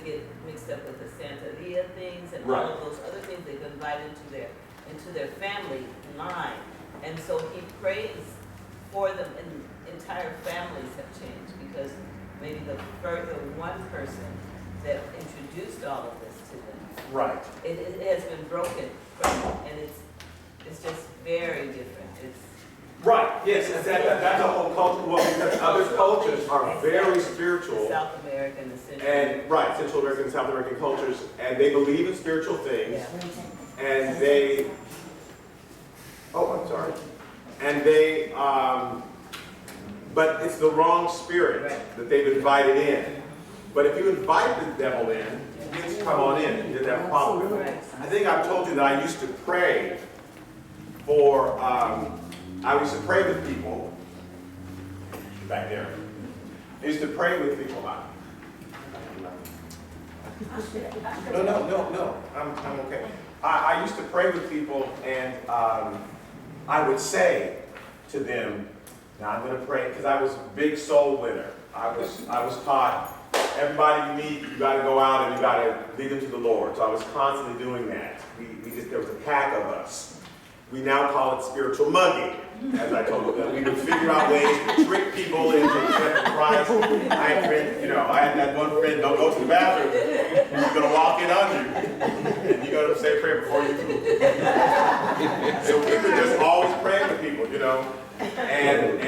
get mixed up with the Santeria things and Right. all of those other things they've invited into their family line. And so he prays for them, and entire families have changed because maybe the one person that introduced all of this to them, Right. it has been broken from, and it's just very different. It's Right, yes, that's a whole culture. Well, because other cultures are very spiritual. South American and Central. And, right, Central American and South American cultures, and they believe in spiritual things. Yeah. And they, oh, I'm sorry. And they, but it's the wrong spirit that they've invited in. But if you invite the devil in, he gets to come on in. He didn't have a problem with it. I think I've told you that I used to pray for, I used to pray with people back there. I used to pray with people. No, I'm okay. I used to pray with people, and I would say to them, now I'm going to pray, because I was a big soul winner. I was taught, everybody you meet, you got to go out and you got to lead them to the Lord. So I was constantly doing that. There was a pack of us. We now call it spiritual mugging. As I told you, we would figure out ways to trick people into accepting Christ. I had that one friend, don't go to the bathroom. He's going to walk in on you. And you got to say a prayer before you move. So we would just always pray with people, And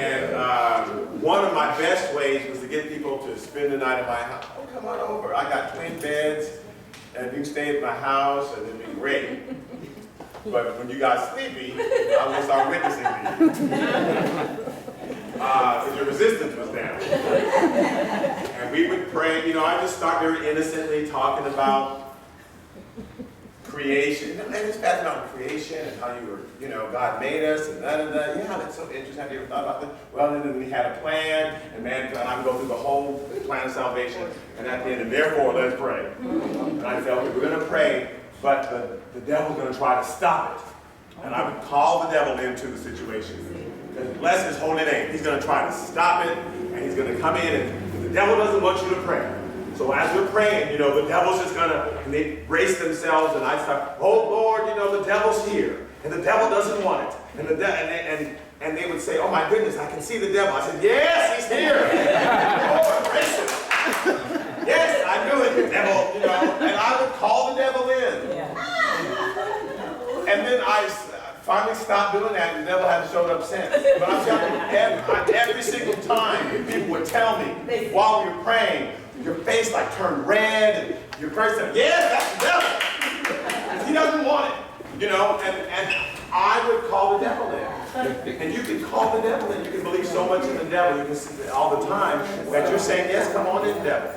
one of my best ways was to get people to spend the night at my house. Oh, come on over. I got twin beds, and you can stay at my house, and it'd be great. But when you got sleepy, I will start witnessing to you. Because your resistance was down. And we would pray, I just start very innocently talking about creation. And just passing out creation and how you were, God made us and da-da-da. Yeah, that's so interesting. Have you ever thought about that? Well, then we had a plan, and man, I would go through the whole plan of salvation, and at the end, and therefore, let's pray. And I said, okay, we're going to pray, but the devil's going to try to stop it. And I would call the devil into the situation. Because bless his holy name. He's going to try to stop it, and he's going to come in, and the devil doesn't want you to pray. So as we're praying, the devil's just going to, and they brace themselves, and I start, oh Lord, the devil's here, and the devil doesn't want it. And they would say, oh my goodness, I can see the devil. I said, yes, he's here. Lord, brace him. Yes, I knew it, the devil, and I would call the devil in. And then I finally stopped doing that, and the devil hasn't showed up since. But I'm telling you, every single time, people would tell me, while we were praying, your face turned red, and your face said, yes, that's the devil. He doesn't want it, and I would call the devil in. And you can call the devil in. You can believe so much in the devil, you can see all the time, that you're saying, yes, come on in, devil.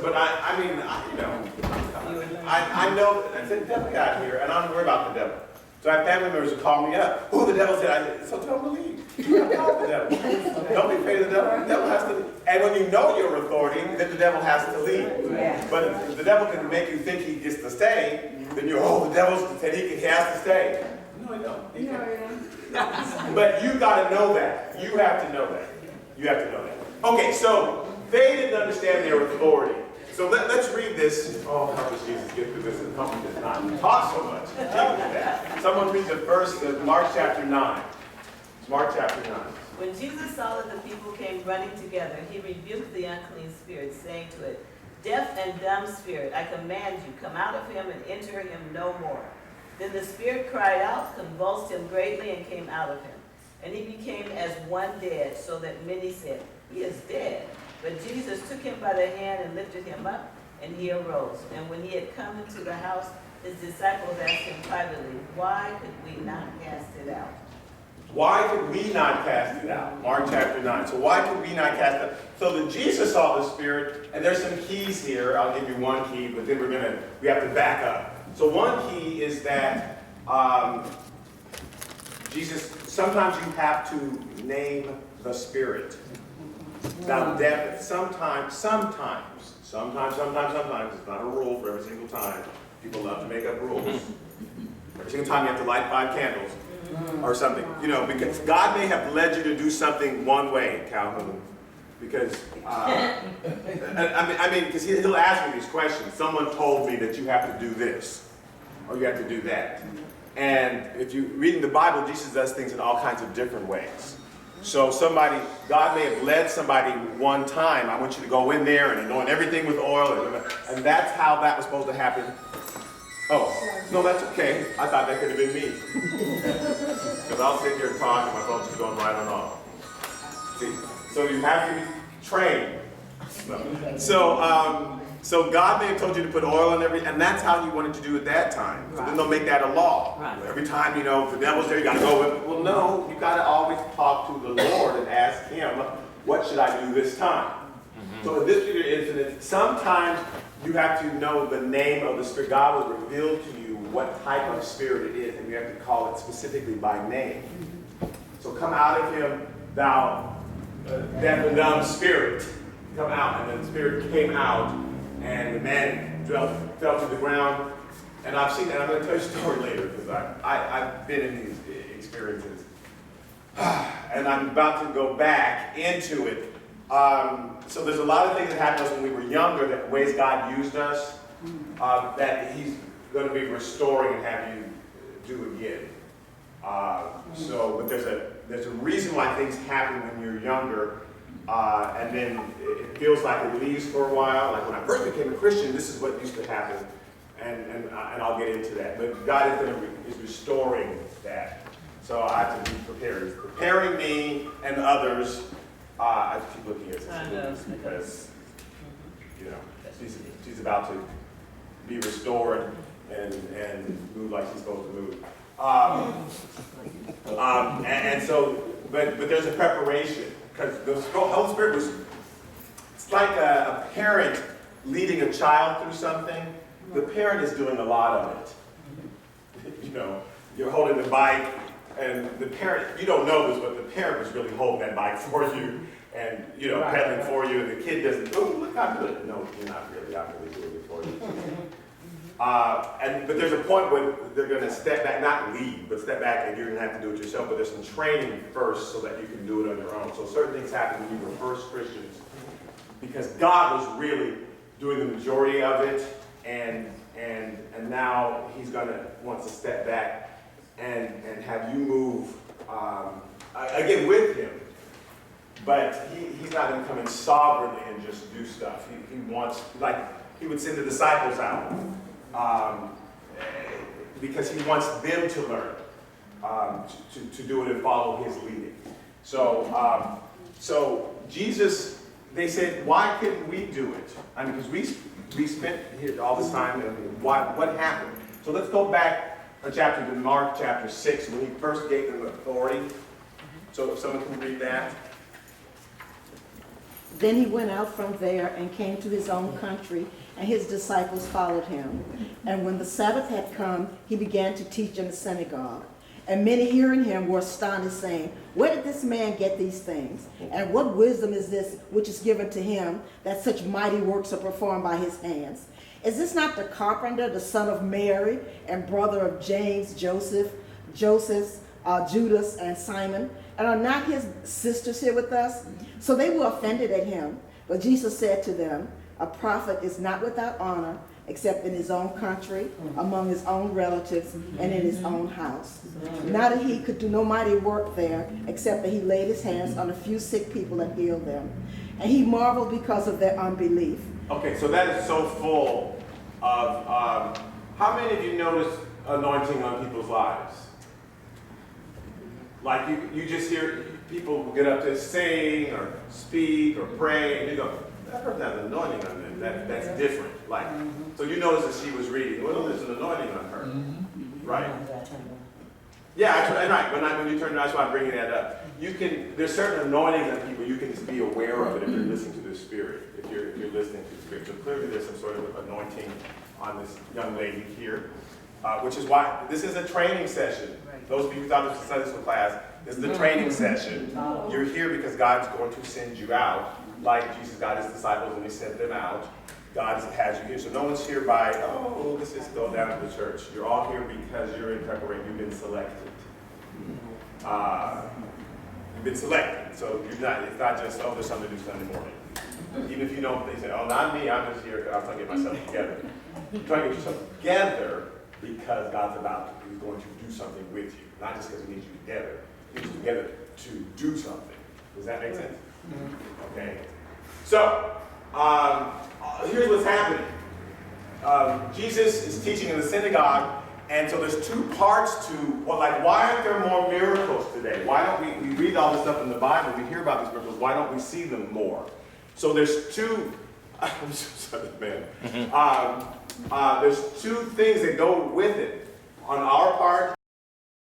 But I know that the devil got here, and I don't worry about the devil. So I have family members who call me up. Who the devil said? I said, so tell them to leave. You have to call the devil. Don't be afraid of the devil. The devil has to leave. And when you know your authority, then the devil has to leave. But if the devil can make you think he gets to stay, then the devil said he has to stay. No, he don't. He can't. But you got to know that. You have to know that. You have to know that. Okay, so they didn't understand their authority. So let's read this. Oh, help us, Jesus, get through this and help me just not talk so much. Someone read the verse of Mark chapter 9. Mark chapter 9. When Jesus saw that the people came running together, he rebuked the unclean spirit, saying to it, deaf and dumb spirit, I command you, come out of him and enter him no more. Then the spirit cried out, convulsed him greatly, and came out of him. And he became as one dead, so that many said, he is dead. But Jesus took him by the hand and lifted him up, and he arose. And when he had come into the house, his disciples asked him privately, why could we not cast it out? Why could we not cast it out? Mark chapter 9. So why could we not cast it out? So that Jesus saw the spirit, and there's some keys here. I'll give you one key, but then we have to back up. So one key is that Jesus, sometimes you have to name the spirit. Now, sometimes, it's not a rule for every single time. People love to make up rules. Every single time you have to light 5 candles or something, because God may have led you to do something one way, Calhoun, Because, because he'll ask me these questions. Someone told me that you have to do this, or you have to do that. And if you're reading the Bible, Jesus does things in all kinds of different ways. So God may have led somebody one time. I want you to go in there and anoint everything with oil. And that's how that was supposed to happen. Oh, no, that's okay. I thought that could have been me. Because I'll sit here and talk and my phone's just going right on off. See? So you have to be trained. No. So God may have told you to put oil on everything, and that's how He wanted to do it that time. So then they'll make that a law. Right. Every time, the devil's there, you got to go with it. Well, no, you got to always talk to the Lord and ask Him, what should I do this time? Mm-hmm. So in this particular incident, sometimes you have to know the name of the Spirit. God will reveal to you what type of spirit it is, and you have to call it specifically by name. So come out of him, thou deaf and dumb spirit. Come out. And then the spirit came out, and the man fell to the ground. And I've seen that. I'm going to tell you a story later, because I've been in these experiences. And I'm about to go back into it. So there's a lot of things that happened to us when we were younger, that ways God used us, that He's going to be restoring and have you do again. But there's a reason why things happen when you're younger, and then it feels like it leaves for a while. Like when I first became a Christian, this is what used to happen, and I'll get into that. But God is restoring that. So I have to be prepared. He's preparing me and others. I have to keep looking at this because she's about to be restored and move like she's supposed to move. But there's a preparation, because the Holy Spirit it's like a parent leading a child through something. The parent is doing a lot of it. You're holding the bike, and the parent, you don't know this, but the parent is really holding that bike for you, and pedaling for you, and the kid doesn't, oh, look, I'm good. No, you're not really. I'm really doing it for you. But there's a point where they're going to step back, not lead, but step back, and you're going to have to do it yourself. But there's some training first so that you can do it on your own. So certain things happen when you were first Christians, because God was really doing the majority of it, and now He's wants to step back and have you move again with Him. But He's not going to come in sovereignly and just do stuff. He wants, like He would send the disciples out. Because He wants them to learn, to do it and follow His leading. So Jesus, they said, why couldn't we do it? I mean, because we spent here all this time, and what happened? So let's go back a chapter to Mark chapter 6, when He first gave them authority. So if someone can read that. Then He went out from there and came to His own country, and His disciples followed Him. And when the Sabbath had come, He began to teach in the synagogue. And many hearing Him were astonished, saying, where did this man get these things? And what wisdom is this which is given to Him, that such mighty works are performed by His hands? Is this not the carpenter, the son of Mary, and brother of James, Joseph, Judas, and Simon? And are not his sisters here with us? So they were offended at Him. But Jesus said to them, a prophet is not without honor, except in his own country, among his own relatives, and in his own house. Now that He could do no mighty work there, except that He laid His hands on a few sick people and healed them. And He marveled because of their unbelief. Okay, so that is so full of, how many of you notice anointing on people's lives? Like you just hear people get up to sing or speak or pray, and you go, that person has an anointing on them. That's different. Like, so you notice that she was reading. Well, there's an anointing on her, right? Yeah, right. When you turn, that's why I'm bringing that up. There's certain anointings on people. You can just be aware of it if you're listening to the Spirit. If you're listening to the Spirit, so clearly there's some sort of anointing on this young lady here, which is why this is a training session. Those of you who thought this was a Sunday school class, this is the training session. You're here because God's going to send you out, like Jesus got His disciples and He sent them out. God has you here. So no one's here by, oh, let's just go down to the church. You're all here because you're in preparation. You've been selected. You've been selected. And so it's not just, oh, there's something to do Sunday morning. Even if you don't, they say, oh, not me, I'm just here, I'm trying to get myself together. You're trying to get yourself together because God's he's going to do something with you. Not just because he needs you together. He needs you together to do something. Does that make sense? Okay. So, here's what's happening. Jesus is teaching in the synagogue, and so there's two parts to, well, like, why aren't there more miracles today? Why don't we read all this stuff in the Bible, we hear about these miracles, why don't we see them more? So there's two, I'm so sorry, man. There's two things that go with it. On our part,